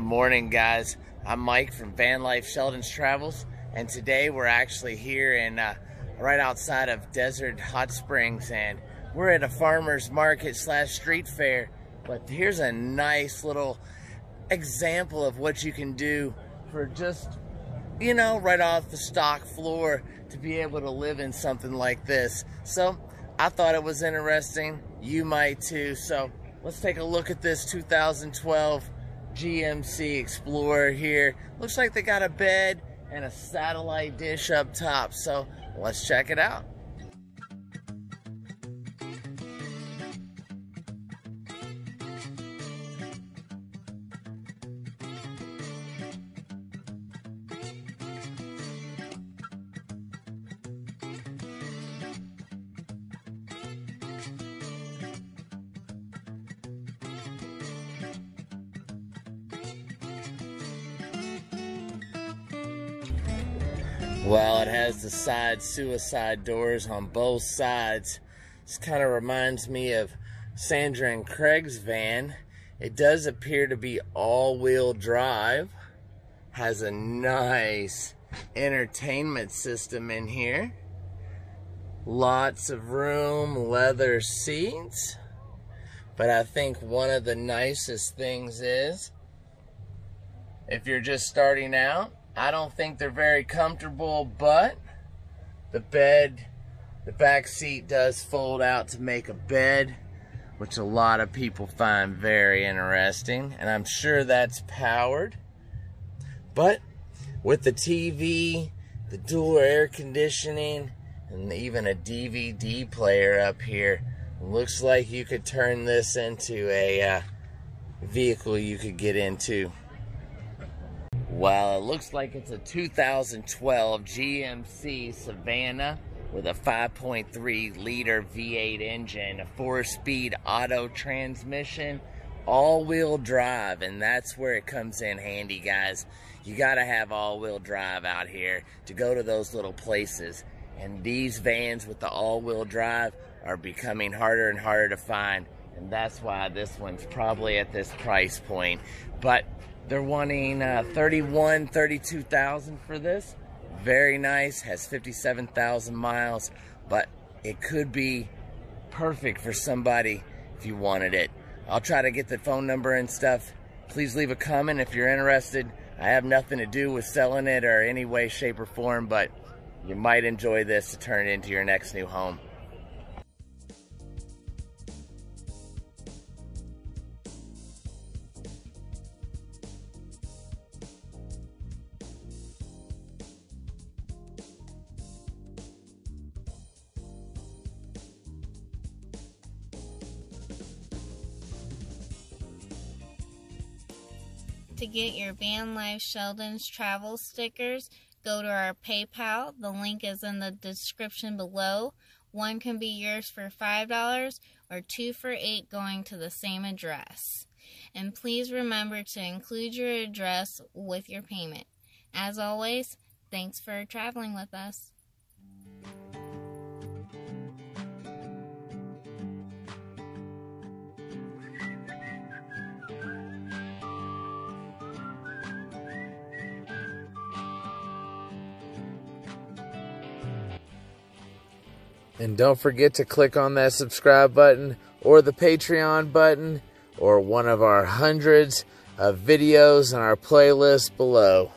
Good morning, guys. I'm Mike from Van Life Sheldon's Travels, and today we're actually here in right outside of Desert Hot Springs, and we're at a farmer's market slash street fair. But here's a nice little example of what you can do for just, you know, right off the stock floor to be able to live in something like this. So I thought it was interesting. You might too. So let's take a look at this 2012 GMC Explorer here. Looks like they got a bed and a satellite dish up top. So let's check it out. Well, it has the side suicide doors on both sides. This kind of reminds me of Sandra and Craig's van. It does appear to be all-wheel drive. Has a nice entertainment system in here. Lots of room, leather seats. But I think one of the nicest things is, if you're just starting out, I don't think they're very comfortable, but the bed, the back seat does fold out to make a bed, which a lot of people find very interesting, and I'm sure that's powered. But with the TV, the dual air conditioning, and even a DVD player up here, it looks like you could turn this into a vehicle you could get into. Well, it looks like it's a 2012 GMC Savannah with a 5.3 liter V8 engine, a 4-speed auto transmission, all-wheel drive, and that's where it comes in handy, guys. You gotta have all-wheel drive out here to go to those little places, and these vans with the all-wheel drive are becoming harder and harder to find, and that's why this one's probably at this price point. But they're wanting $32,000 for this. Very nice, has 57,000 miles, but it could be perfect for somebody if you wanted it. I'll try to get the phone number and stuff. Please leave a comment if you're interested. I have nothing to do with selling it or any way, shape, or form, but you might enjoy this to turn it into your next new home. To get your Van Life Sheldon's Travel stickers, go to our PayPal. The link is in the description below. One can be yours for $5 or 2 for $8 going to the same address. And please remember to include your address with your payment. As always, thanks for traveling with us. And don't forget to click on that subscribe button or the Patreon button or one of our hundreds of videos on our playlist below.